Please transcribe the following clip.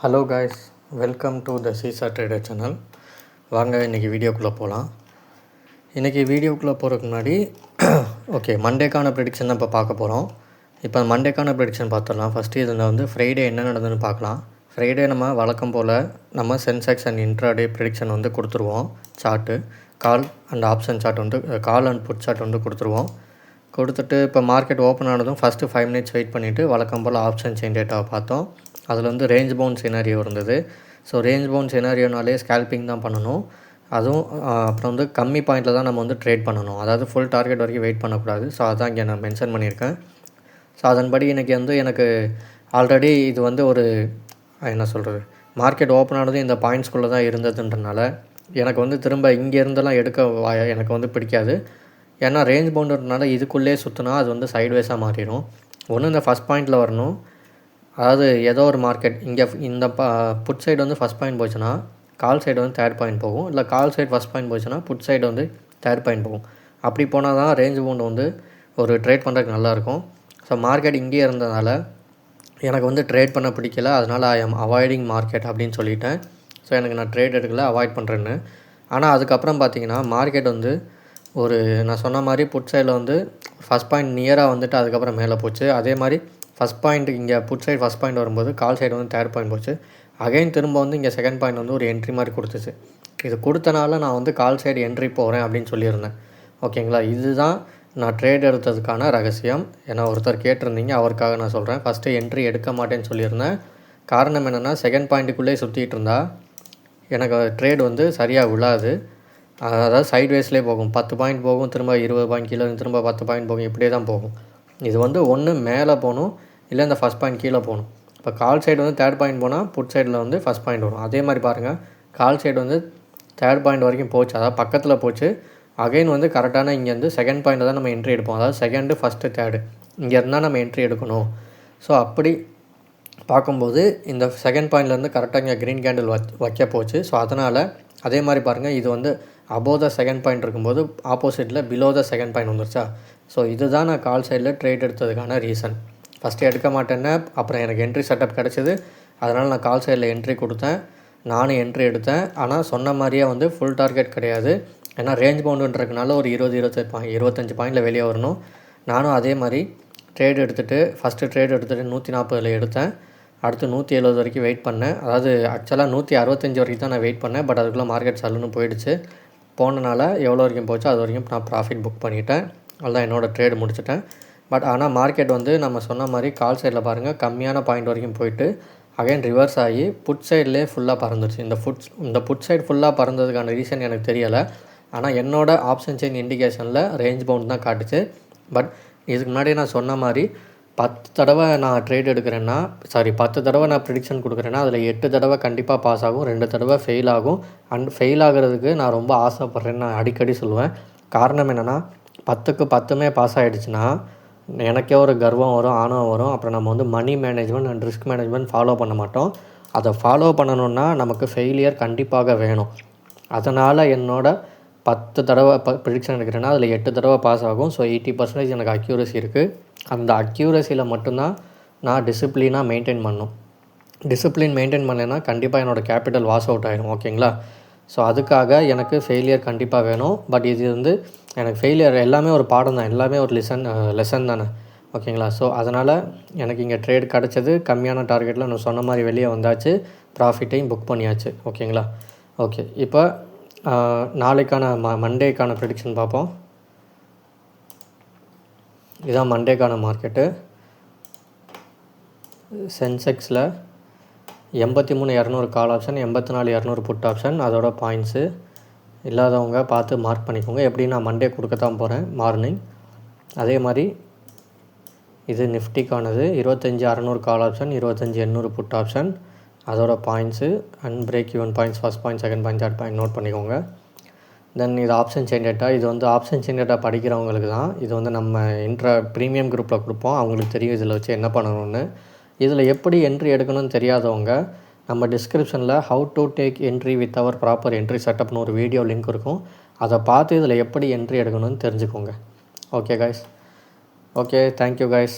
Hello guys, welcome to the seesaw trader channel. வாங்க இன்றைக்கி வீடியோக்குள்ளே போகலாம். இன்றைக்கி வீடியோக்குள்ளே போகிறதுக்கு முன்னாடி மண்டேக்கான ப்ரெடிக்ஷன் தான் இப்போ பார்க்க போகிறோம். இப்போ மண்டேக்கான ப்ரெடிக்ஷன் பார்த்துடலாம். ஃபஸ்ட்டு இதில் வந்து ஃப்ரைடே என்ன நடந்ததுன்னு பார்க்கலாம். ஃப்ரைடே நம்ம வழக்கம் போல் நம்ம சென்செக்ஸ் அண்ட் இன்ட்ராடே ப்ரெடிக்ஷன் வந்து கொடுத்துருவோம். Chart call and option chart வந்து கால் அண்ட் புட் சார்ட் வந்து கொடுத்துருவோம். கொடுத்துட்டு இப்போ மார்க்கெட் ஓப்பன் ஆனதும் ஃபஸ்ட்டு 5 மினிட்ஸ் வெயிட் பண்ணிவிட்டு வழக்கம் போல் ஆப்ஷன் செயின் டேட்டாவை பார்த்தோம். அதில் வந்து ரேஞ்ச் பவுண்ட் சினாரியோ இருந்தது. ஸோ ரேஞ்ச் பவுண்ட் சினாரியோனாலே ஸ்கேல்பிங் தான் பண்ணணும். அதுவும் அப்புறம் வந்து கம்மி பாயிண்டில் தான் நம்ம வந்து ட்ரேட் பண்ணணும். அதாவது ஃபுல் டார்கெட் வரைக்கும் வெயிட் பண்ணக்கூடாது. ஸோ அதான் இங்கே நான் மென்ஷன் பண்ணியிருக்கேன். ஸோ அதன்படி இன்றைக்கி வந்து எனக்கு ஆல்ரெடி இது வந்து ஒரு என்ன சொல்கிறது, மார்க்கெட் ஓப்பன் ஆனது இந்த பாயிண்ட்ஸ்குள்ளே தான் இருந்ததுன்றனால எனக்கு வந்து திரும்ப இங்கேருந்தெல்லாம் எடுக்க எனக்கு வந்து பிடிக்காது. ஏன்னா ரேஞ்ச் பவுண்டர்னால இதுக்குள்ளே சுற்றினா அது வந்து சைட்வேஸாக மாறிடும். ஒன்று இந்த ஃபஸ்ட் பாயிண்டில் வரணும். அதாவது ஏதோ ஒரு மார்க்கெட் இங்கே இந்த புட் சைடு வந்து ஃபஸ்ட் பாயிண்ட் போச்சுன்னா கால் சைடு வந்து தேர்ட் பாயிண்ட் போகும். இல்லை கால் சைடு ஃபஸ்ட் பாயிண்ட் போச்சுன்னா புட் சைடு வந்து தேர்ட் பாயிண்ட் போகும். அப்படி போனால் தான் ரேஞ்ச் பவுண்ட் வந்து ஒரு ட்ரேட் பண்ணுறதுக்கு நல்லாயிருக்கும். ஸோ மார்க்கெட் இங்கேயே இருந்ததால் எனக்கு வந்து ட்ரேட் பண்ண பிடிக்கல. அதனால் ஐ எம் அவாய்டிங் மார்க்கெட் அப்படின்னு சொல்லிட்டேன். ஸோ எனக்கு நான் ட்ரேட் எடுக்கல, அவாய்ட் பண்ணுறேன்னு. ஆனால் அதுக்கப்புறம் பார்த்திங்கன்னா மார்க்கெட் வந்து ஒரு நான் சொன்ன மாதிரி புட் சைடில் வந்து ஃபஸ்ட் பாயிண்ட் நியராக வந்துட்டு அதுக்கப்புறம் மேலே போச்சு. அதே மாதிரி ஃபஸ்ட் பாயிண்ட் இங்கே புட் சைடு ஃபஸ்ட் பாயிண்ட் வரும்போது கால் சைடு வந்து தேர்ட் பாயிண்ட் போச்சு. அகைன் திரும்ப வந்து இங்கே செகண்ட் பாயிண்ட் வந்து ஒரு என்ட்ரி மாதிரி கொடுத்துச்சு. இது கொடுத்தனால நான் வந்து கால் சைடு என்ட்ரி போகிறேன் அப்படின்னு சொல்லியிருந்தேன். ஓகேங்களா, இதுதான் நான் ட்ரேட் எடுத்ததுக்கான ரகசியம். ஏன்னா ஒருத்தர் கேட்டிருந்தீங்க, அவருக்காக நான் சொல்கிறேன். ஃபஸ்ட்டு என்ட்ரி எடுக்க மாட்டேன்னு சொல்லியிருந்தேன். காரணம் என்னென்னா செகண்ட் பாயிண்ட்டுக்குள்ளே சுற்றிட்டு இருந்தால் எனக்கு ட்ரேட் வந்து சரியாக விழாது. அதாவது சைட்வேஸ்லேயே போகும். 10 பாயிண்ட் போகும், திரும்ப 20 பாயிண்ட் கீழே, திரும்ப 10 பாயிண்ட் போகும், இப்படியே தான் போகும். இது வந்து ஒன்று மேலே போகணும், இல்லை இந்த ஃபஸ்ட் பாயிண்ட் கீழே போகணும். இப்போ கால் சைடு வந்து தேர்ட் பாயிண்ட் போனால் புட் சைடில் வந்து ஃபஸ்ட் பாயிண்ட் வரும். அதே மாதிரி பாருங்கள், கால் சைடு வந்து தேர்ட் பாயிண்ட் வரைக்கும் போச்சு, அதாவது பக்கத்தில் போச்சு. அகைன் வந்து கரெக்டான இங்கே வந்து செகண்ட் பாயிண்ட் தான் நம்ம என்ட்ரி எடுப்போம். அதாவது செகண்டு ஃபஸ்ட்டு தேர்டு இங்கே இருந்தால் நம்ம என்ட்ரி எடுக்கணும். ஸோ அப்படி பார்க்கும்போது இந்த செகண்ட் பாயிண்ட்லேருந்து கரெக்டாக இங்கே க்ரீன் கேண்டில் வைக்க போச்சு. ஸோ அதனால் அதே மாதிரி பாருங்கள், இது வந்து அபோவ் த செகண்ட் பாயிண்ட் இருக்கும்போது ஆப்போசிட்டில் பிலோ த செகண்ட் பாயிண்ட் வந்துருச்சா. ஸோ இதுதான் நான் கால் சைடில் ட்ரேட் எடுத்ததுக்கான ரீசன். ஃபஸ்ட்டு எடுக்க மாட்டேன்னு அப்புறம் எனக்கு என்ட்ரி செட்டப் கிடச்சிது. அதனால் நான் கால் சைடில் என்ட்ரி கொடுத்தேன், நானும் என்ட்ரி எடுத்தேன். ஆனால் சொன்ன மாதிரியே வந்து ஃபுல் டார்கெட் கிடையாது. ஏன்னா ரேஞ்ச் பவுண்டுன்றதுனால ஒரு 25 பாயிண்டில் வெளியே வரணும். நானும் அதே மாதிரி ட்ரேட் எடுத்துகிட்டு ஃபஸ்ட்டு ட்ரேட் எடுத்துகிட்டு 140 எடுத்தேன். அடுத்து 170 வரைக்கும் வெயிட் பண்ணேன். அதாவது ஆக்சுவலாக 165 வரைக்கும் தான் நான் வெயிட் பண்ணேன். பட் அதுக்குள்ளே மார்க்கெட் சல்லுன்னு போயிடுச்சு. போனனால எவ்வளோ வரைக்கும் போச்சோ அது வரைக்கும் நான் ப்ராஃபிட் புக் பண்ணிவிட்டேன். அதுதான் என்னோடய ட்ரேடு முடிச்சிட்டேன். பட் ஆனால் மார்க்கெட் வந்து நம்ம சொன்ன மாதிரி கால் சைடில் பாருங்கள் கம்மியான பாயிண்ட் வரைக்கும் போயிட்டு அகைன் ரிவர்ஸ் ஆகி புட் சைட்லேயே ஃபுல்லாக பறந்துருச்சு. இந்த புட் சைடு ஃபுல்லாக பறந்ததுக்கான ரீசன் எனக்கு தெரியலை. ஆனால் என்னோடய ஆப்ஷன் செயின் இண்டிகேஷனில் ரேஞ்ச் பவுண்ட் தான் காட்டுச்சு. பட் இதுக்கு முன்னாடி நான் சொன்ன மாதிரி 10 தடவை நான் ட்ரேட் எடுக்கிறேன்னா 10 தடவை நான் ப்ரிடிக்ஷன் கொடுக்குறேன்னா அதில் 8 தடவை கண்டிப்பாக பாஸ் ஆகும், 2 தடவை ஃபெயில் ஆகும். அண்ட் ஃபெயில் ஆகிறதுக்கு நான் ரொம்ப ஆசைப்பட்றேன்னு நான் அடிக்கடி சொல்லுவேன். காரணம் என்னென்னா 10க்கு 10மே பாஸ் ஆகிடுச்சுன்னா எனக்கே ஒரு கர்வம் வரும், ஆணவம் வரும். அப்புறம் நம்ம வந்து money management and risk management follow பண்ண மாட்டோம். அதை ஃபாலோ பண்ணணுன்னா நமக்கு ஃபெயிலியர் கண்டிப்பாக வேணும். அதனால் என்னோடய 10 தடவை ப்ரிடிக்ஷன் எடுக்கிறேன்னா அதில் 8 தடவை பாஸ் ஆகும். ஸோ 80% எனக்கு அக்யூரசி இருக்குது. அந்த அக்யூரசியில் மட்டும்தான் நான் டிசிப்ளினாக மெயின்டைன் பண்ணணும். டிசிப்ளின் மெயின்டைன் பண்ணலைன்னா கண்டிப்பாக என்னோடய கேபிட்டல் வாஷ் அவுட் ஆகிடும். ஓகேங்களா, ஸோ அதுக்காக எனக்கு ஃபெயிலியர் கண்டிப்பாக வேணும். பட் இது வந்து எனக்கு ஃபெயிலியர் எல்லாமே ஒரு பாடம் தான், எல்லாமே ஒரு லெசன் தானே. ஓகேங்களா, ஸோ அதனால் எனக்கு இங்கே ட்ரேட் கிடச்சது. கம்மியான டார்கெட்டில் நான் சொன்ன மாதிரி வெளியே வந்தாச்சு, ப்ராஃபிட்டையும் புக் பண்ணியாச்சு. ஓகேங்களா, ஓகே. இப்போ நாளைக்கான மண்டேக்கான ப்ரெடிக்ஷன் பார்ப்போம். இதுதான் மண்டேக்கான மார்க்கெட்டு. சென்செக்ஸில் 83,200 கால் ஆப்ஷன், 84,200 புட் ஆப்ஷன். அதோட பாயிண்ட்ஸு இல்லாதவங்க பார்த்து மார்க் பண்ணிக்கோங்க. எப்படி நான் மண்டே கொடுக்க தான் போகிறேன் மார்னிங். அதே மாதிரி இது நிஃப்டிக்கானது 25,600 கால் ஆப்ஷன், 25,800 புட் ஆப்ஷன். அதோட points and break even points, first point, second point, third point note பண்ணிக்கோங்க. தென் இது ஆப்ஷன் செயின் டேட்டா. இது வந்து ஆப்ஷன் செயின் டேட்டா படிக்கிறவங்களுக்கு தான். இது வந்து நம்ம ப்ரீமியம் குரூப்பில் கொடுப்போம். அவங்களுக்கு தெரியும் இதில் வச்சு என்ன பண்ணணும்னு. இதில் எப்படி என்ட்ரி எடுக்கணும்னு தெரியாதவங்க நம்ம டிஸ்கிரிப்ஷனில் how to take entry with our proper entry செட்டப்னு ஒரு வீடியோ லிங்க் இருக்கும். அதை பார்த்து இதில் எப்படி என்ட்ரி எடுக்கணும்னு தெரிஞ்சுக்கோங்க. Okay guys, okay, thank you guys.